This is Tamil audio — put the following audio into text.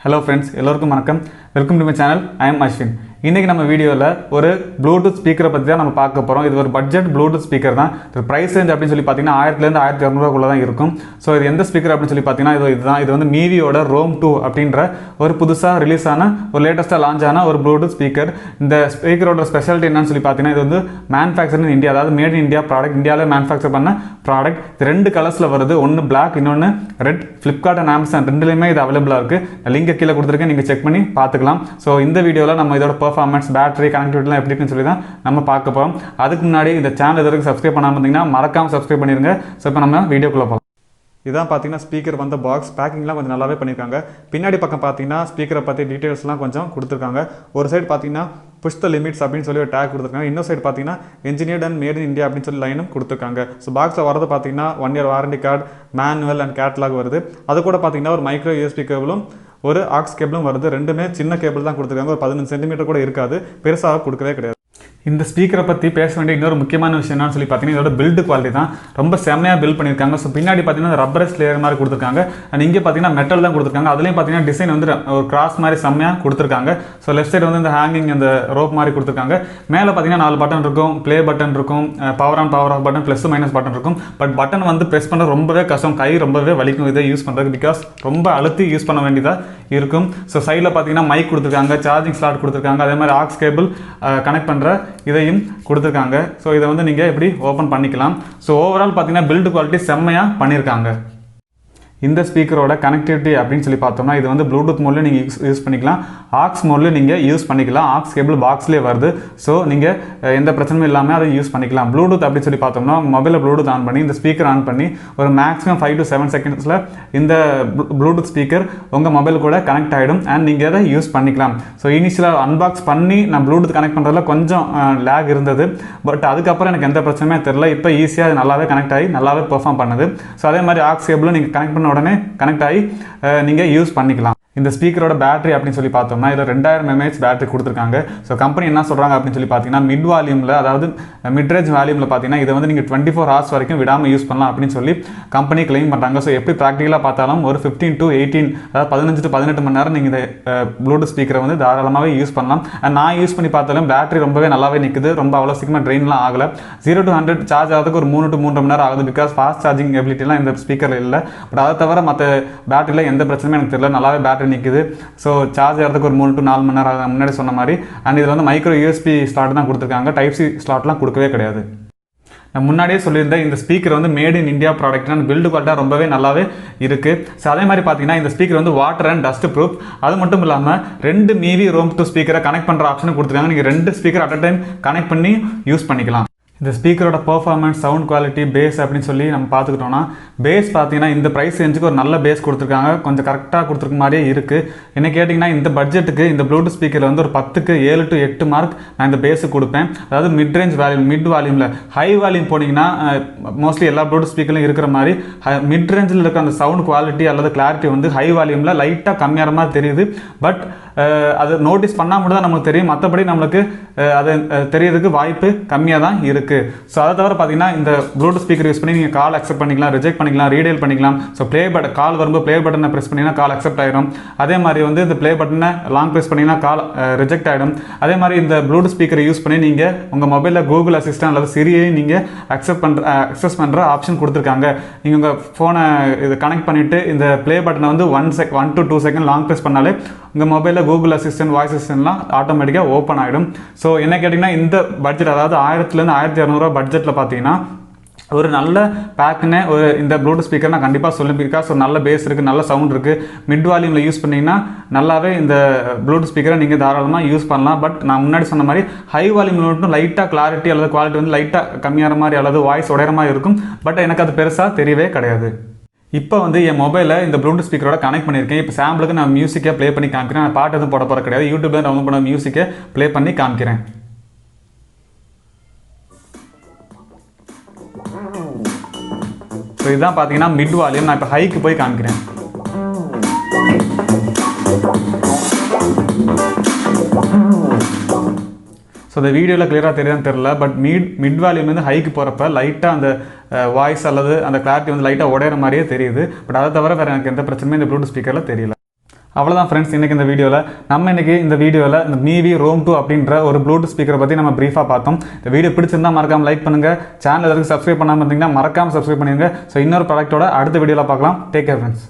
Hello friends, எல்லாருக்கும் வணக்கம். Welcome to my channel. I am Ashwin. இன்னைக்கு நம்ம வீடியோல ஒரு ப்ளூடூத் ஸ்பீக்கரை பத்தி தான் நம்ம பார்க்க போறோம். இது ஒரு பட்ஜெட் ப்ளூடூத் ஸ்பீக்கர் தான். இது பிரைஸ் ரேஞ்ச் அப்படி சொல்லி பாத்தீங்கன்னா 1000 ல இருந்து 1200 குள்ள தான் இருக்கும். சோ இது எந்த ஸ்பீக்கர் அப்படி சொல்லி பாத்தீங்கன்னா இதுதான். இது வந்து Miviயோட Roam 2 அப்படிங்கற ஒரு புதுசா ரிலீஸ் ஆன ஒரு லேட்டஸ்டா லான்ச் ஆன ஒரு ப்ளூடூத் ஸ்பீக்கர். இந்த ஸ்பீக்கரோட ஸ்பெஷாலிட்டி என்னன்னு சொல்லி பாத்தீங்கன்னா இது வந்து manufactured in India, அதாவது மேட் இன் இந்தியா ப்ராடக்ட், இந்தியால manufacture பண்ண ப்ராடக்ட். இது ரெண்டு கலர்ஸ்ல வருது. ஒன்னு Black, இன்னொன்னு Red. Flipkart and Amazon ரெண்டுலயுமே இது அவேலபிளா இருக்கு. லிங்க் கீழ கொடுத்திருக்கேன், நீங்க செக் பண்ணி பார்த்துக்கலாம். சோ இந்த வீடியோல நம்ம இதோட பெர்ஃபார்மன்ஸ், பேட்டரி, கனெக்டிவிட்டி எப்படி இருக்குன்னு சொல்லி தான் நம்ம பார்க்க போறோம். அதுக்கு முன்னாடி இந்த சேனல் இதற்கு சப்ஸ்கிரைப் பண்ணாம இருந்தீங்கன்னா மறக்காம சப்ஸ்கிரைப் பண்ணிருங்க. சோ இப்போ நம்ம வீடியோக்குள்ள போலாம். இதான் பார்த்தீங்கன்னா ஸ்பீக்கர் வந்த பாக்ஸ் பேக்கிங்லாம் கொஞ்சம் நல்லாவே பண்ணியிருக்காங்க. பின்னாடி பக்கம் பார்த்தீங்கன்னா ஸ்பீக்கரை பற்றி டீட்டெயில்ஸ்லாம் கொஞ்சம் கொடுத்துருக்காங்க. ஒரு சைடு பார்த்தீங்கன்னா புஷ் த லிமிட்ஸ் அப்படின்னு சொல்லி ஒரு டேக் கொடுத்துருக்காங்க. இன்னொரு சைடு பார்த்தீங்கன்னா engineered and mat in India அப்படின்னு சொல்லி லைனும் கொடுத்துருக்காங்க. ஸோ பாக்ஸில் வரது பார்த்தீங்கன்னா 1 year warranty card, manual and catalogue வருது. அது கூட பார்த்தீங்கன்னா ஒரு மைக்ரோ யூஎஸ்பி கேபிளும் ஒரு ஆக்ஸ் கேபிளும் வருது. ரெண்டுமே சின்ன கேபிள் தான் கொடுத்துருக்காங்க. ஒரு 15 சென்டிமீட்டர் கூட இருக்காது, பெருசாக கொடுக்கவே கிடையாது. இந்த ஸ்பீக்கரை பற்றி பேச வேண்டிய இன்னொரு முக்கியமான விஷயம் என்னன்னு சொல்லி பார்த்தீங்கன்னா இதோட பில்டு குவாலிட்டி தான். ரொம்ப செம்மையாக பில்ட் பண்ணியிருக்காங்க. ஸோ பின்னாடி பார்த்தீங்கன்னா ரப்பரஸ் லேயர் மாதிரி கொடுத்துருக்காங்க. அண்ட் இங்கே பார்த்தீங்கன்னா மெட்டல் தான் கொடுத்துருக்காங்க. அதுலேயும் பார்த்தீங்கன்னா டிசைன் வந்து ஒரு கிராஸ் மாதிரி செம்மையாக கொடுத்துருக்காங்க. ஸோ லெஃப்ட் சைடு வந்து இந்த ஹேங்கிங் அந்த ரோப் மாதிரி கொடுத்துருக்காங்க. மேலே பார்த்தீங்கன்னா 4 பட்டன் இருக்கும், ப்ளே பட்டன் இருக்கும், power on power off button, plus minus button இருக்கும். பட் பட்டன் வந்து ப்ரெஸ் பண்ண ரொம்பவே கஷ்டம், கை ரொம்பவே வலிக்கும் இதை யூஸ் பண்ணுறது. பிகாஸ் ரொம்ப அழுத்தி யூஸ் பண்ண வேண்டியதாக இருக்கும். ஸோ சைடில் பார்த்தீங்கன்னா மைக் கொடுத்துருக்காங்க, சார்ஜிங் ஸ்லாட் கொடுத்துருக்காங்க, அதே மாதிரி ஆக்ஸ் கேபிள் கனெக்ட் பண்ணுற இதையும் கொடுத்துருக்காங்க. ஸோ இதை வந்து நீங்கள் எப்படி ஓப்பன் பண்ணிக்கலாம். ஸோ ஓவரால் பார்த்தீங்கன்னா பில்டு குவாலிட்டி செம்மையாக பண்ணியிருக்காங்க. இந்த ஸ்பீக்கரோட கனெக்டிவிட்டி அப்படின்னு சொல்லி பார்த்தோம்னா இது வந்து ப்ளூடூத் மோட்ல நீங்கள் யூஸ் பண்ணிக்கலாம், ஆக்ஸ் மோட்ல நீங்கள் யூஸ் பண்ணிக்கலாம். ஆக்ஸ் கேபிள் பாக்ஸ்லேயே வருது. ஸோ நீங்கள் எந்த பிரச்சனையும் இல்லாமல் அதை யூஸ் பண்ணிக்கலாம். ப்ளூடூத் அப்படின்னு சொல்லி பார்த்தோம்னா மொபைலில் ப்ளூடூத் ஆன் பண்ணி இந்த ஸ்பீக்கர் ஆன் பண்ணி ஒரு மேக்ஸிமம் 5 to 7 செகண்ட்ஸில் இந்த ப்ளூடூத் ஸ்பீக்கர் உங்கள் மொபைல் கூட கனெக்ட் ஆகிடும் அண்ட் நீங்கள் அதை யூஸ் பண்ணிக்கலாம். ஸோ இனிஷியலாக அன்பாக்ஸ் பண்ணி நான் ப்ளூடூத் கனெக்ட் பண்ணுறதுல கொஞ்சம் லேக் இருந்தது. பட் அதுக்கப்புறம் எனக்கு எந்த பிரச்சனையுமே தெரியல. இப்போ ஈஸியாக நல்லாவே கனெக்ட் ஆகி நல்லாவே பெர்ஃபார்ம் பண்ணுது. ஸோ அதே மாதிரி ஆக்ஸ் கேபிளும் நீங்கள் கனெக்ட் பண்ண உடனே கனெக்ட் ஆகி நீங்கள் யூஸ் பண்ணிக்கலாம். இந்த ஸ்பீக்கரோட பேட்டரி அப்படின்னு சொல்லி பார்த்தோம்னா இதில் 2000 mAh பேட்டரி கொடுத்துருக்காங்க. ஸோ கம்பெனி என்ன சொல்கிறாங்க அப்படின்னு சொல்லி பார்த்தீங்கன்னா மிட் வால்யூமில், அதாவது மிட் ரேஞ்ச் வால்யூமில் பார்த்தீங்கன்னா இதை வந்து நீங்கள் 24 hours வரைக்கும் விடாமல் யூஸ் பண்ணலாம் அப்படின்னு சொல்லி கம்பெனி கிளைம் பண்ணுறாங்க. ஸோ எப்படி ப்ராக்டிக்கலாக பார்த்தாலும் ஒரு 15 to 18, அதாவது 15 to 18 மணி நேரம் நீங்கள் இந்த ப்ளூடூத் ஸ்பீக்கரை வந்து தாராளமாகவே யூஸ் பண்ணலாம். அண்ட் நான் யூஸ் பண்ணி பார்த்தாலும் பேட்டரி ரொம்பவே நல்லாவே நிற்குது, ரொம்ப அவ்வளோ சீக்கிரமாக ட்ரெயின்லாம் ஆகலை. 0 to 100 சார்ஜ் ஆகிறதுக்கு ஒரு 3 to 3.5 மணி நேரம் ஆகுது. பிகாஸ் ஃபாஸ்ட் சார்ஜிங் எபிலிட்டிலாம் இந்த ஸ்பீக்கரில் இல்லை. பட் அதை தவிர மற்ற பேட்டரியில் எந்த பிரச்சனையும் எனக்கு தெரியல, நல்லாவே பேட்டரி நிற்குது. ஸோ சார்ஜ் ஆகிறதுக்கு ஒரு 3 to 4 மணி நேரம் முன்னாடி சொன்ன மாதிரி. அண்ட் இதில் வந்து மைக்ரோ யூஎஸ்பி ஸ்லாட் தான் கொடுத்துருக்காங்க, டைப் சி ஸ்லாட்லாம் கொடுக்கவே கிடையாது. நான் முன்னாடியே சொல்லியிருந்தேன் இந்த ஸ்பீக்கர் வந்து made in India product, build quality ரொம்பவே நல்லாவே இருக்குது. ஸோ அதே மாதிரி பார்த்தீங்கன்னா இந்த ஸ்பீக்கர் வந்து வாட்டர் அண்ட் டஸ்ட் ப்ரூஃப். அது மட்டும் இல்லாமல் 2 Mivi Roam 2 ஸ்பீக்கரை கனெக்ட் பண்ணுற ஆப்ஷனும் கொடுத்துருக்காங்க. நீங்கள் 2 speaker at a time connect பண்ணி யூஸ் பண்ணிக்கலாம். இந்த ஸ்பீக்கரோட பெர்ஃபார்மன்ஸ், சவுண்ட் குவாலிட்டி, பேஸ் அப்படின்னு சொல்லி நம்ம பார்த்துக்கிட்டோம்னா பேஸ் பார்த்தீங்கன்னா இந்த ப்ரைஸ் ரேஞ்சுக்கு ஒரு நல்ல பேஸ் கொடுத்துருக்காங்க, கொஞ்சம் கரெக்டாக கொடுத்துருக்க மாதிரியே இருக்குது. என்ன கேட்டிங்கன்னா இந்த பட்ஜெட்டுக்கு இந்த ப்ளூடூத் ஸ்பீக்கரில் வந்து ஒரு 10க்கு 7 to 8 மார்க் நான் இந்த பேஸுக்கு கொடுப்பேன். அதாவது மிட் ரேஞ்ச் வால்யூம், மிட் வால்யூமில். ஹை வால்யூம் போனீங்கன்னா மோஸ்ட்லி எல்லா ப்ளூடூத் ஸ்பீக்கர்லையும் இருக்கிற மாதிரி மிட் ரேஞ்சில் இருக்க அந்த சவுண்ட் குவாலிட்டி அல்லது கிளாரிட்டி வந்து ஹை வால்யூமில் லைட்டாக கம்மியான மாதிரி தெரியுது. பட் அது நோட்டீஸ் பண்ணால் மட்டும் தான் நமக்கு தெரியும், மற்றபடி நம்மளுக்கு அது தெரியறதுக்கு வாய்ப்பு கம்மியாக தான் இருக்குது. ஸோ அதை தவிர பார்த்தீங்கன்னா இந்த ப்ளூடூத் ஸ்பீக்கர் யூஸ் பண்ணி நீங்கள் கால் அக்செப்ட் பண்ணிக்கலாம், ரிஜெக்ட் பண்ணிக்கலாம், ரீடைல் பண்ணிக்கலாம். ஸோ ப்ளே பட்டன், கால் வரும்போது ப்ளே பட்டனை ப்ரெஸ் பண்ணிங்கன்னா கால் அக்செப்ட் ஆகிடும். அதே மாதிரி வந்து இந்த ப்ளே பட்டனை லாங் ப்ரெஸ் பண்ணிங்கன்னா கால் ரிஜெக்ட் ஆகிடும். அதே மாதிரி இந்த ப்ளூடூத் ஸ்பீக்கரை யூஸ் பண்ணி நீங்கள் உங்கள் மொபைலில் கூகுள் அசிஸ்டன்ட் அல்லது சிரியை நீங்கள் அக்சஸ் பண்ணுற ஆப்ஷன் கொடுத்துருக்காங்க. நீங்கள் உங்கள் ஃபோனை இது கனெக்ட் பண்ணிவிட்டு இந்த ப்ளே பட்டனை வந்து 1 to 2 செகண்ட் லாங் ப்ரெஸ் பண்ணாலே உங்கள் மொபைலில் கூகுள் அசிஸ்டன்ட், வாய்ஸ் அசிஸ்டன்ட்லாம் ஆட்டோமேட்டிக்காக ஓப்பன் ஆகிடும். ஸோ என்ன கேட்டிங்கன்னா இந்த பட்ஜெட், அதாவது 1000லேருந்து 1200 பட்ஜெட்டில் பார்த்தீங்கன்னா ஒரு நல்ல பேக்குன்னு ஒரு இந்த ப்ளூடூத் ஸ்பீக்கர் நான் கண்டிப்பாக சொல்லுவேன். பிகாஸ் ஒரு நல்ல பேஸ் இருக்குது, நல்ல சவுண்ட் இருக்குது. மிட் வால்யூமில் யூஸ் பண்ணிங்கன்னா நல்லாவே இந்த ப்ளூடூத் ஸ்பீக்கரை நீங்கள் தாராளமாக யூஸ் பண்ணலாம். பட் நான் முன்னாடி சொன்ன மாதிரி ஹை வால்யூமில் மட்டும் லைட்டாக கிளாரிட்டி அல்லது குவாலிட்டி வந்து லைட்டாக கம்மியான மாதிரி அல்லது வாய்ஸ் உடையிற மாதிரி இருக்கும். பட் எனக்கு அது பெருசாக தெரியவே கிடையாது. இப்போ வந்து என் மொபைலில் இந்த ப்ளூடூத் ஸ்பீக்கரோட கனெக்ட் பண்ணியிருக்கேன். இப்போ சாம்பிளுக்கு நான் மியூசிக்கை ப்ளே பண்ணி காமிக்கிறேன். நான் பாட்டு எதுவும் போட போகிற கிடையாது, யூடியூப்ல டவுன்லோட் பண்ண மியூசிக்கை ப்ளே பண்ணி காமிக்கிறேன். ஸோ இதுதான் பார்த்தீங்கன்னா மிட் வால்யூம். நான் இப்போ ஹைக்கு போய் காமிக்கிறேன். ஸோ இந்த வீடியோவில் கிளியராக தெரியாதுன்னு தெரியல. பட் மிட் வால்யூம்லேருந்து ஹைக்கு போகிறப்ப லைட்டாக அந்த வாய்ஸ் அல்லது அந்த கிளாரிட்டி வந்து லைட்டாக உடையிற மாதிரியே தெரியுது. பட் அதை தவிர வேறு எனக்கு எந்த பிரச்சனையும் இந்த ப்ளூடூத் ஸ்பீக்கரில் தெரியல. அவ்வளோதான் ஃப்ரெண்ட்ஸ், இன்றைக்கி இந்த வீடியோவில் இந்த Mivi Roam 2 அப்படின்ற ஒரு ப்ளூடூத் ஸ்பீக்கரை பற்றி நம்ம ப்ரீஃபாக பார்த்தோம். இந்த வீடியோ பிடிச்சிருந்தால் மறக்காமல் லைக் பண்ணுங்கள். சேனல் எதுக்கு சப்ஸ்கிரைப் பண்ணாமல் இருந்தீங்கன்னா மறக்காமல் சப்ஸ்கிரைப் பண்ணிடுங்க. ஸோ இன்னொரு ப்ராடக்ட்டோட அடுத்த வீடியோவில் பார்க்கலாம். Take care friends.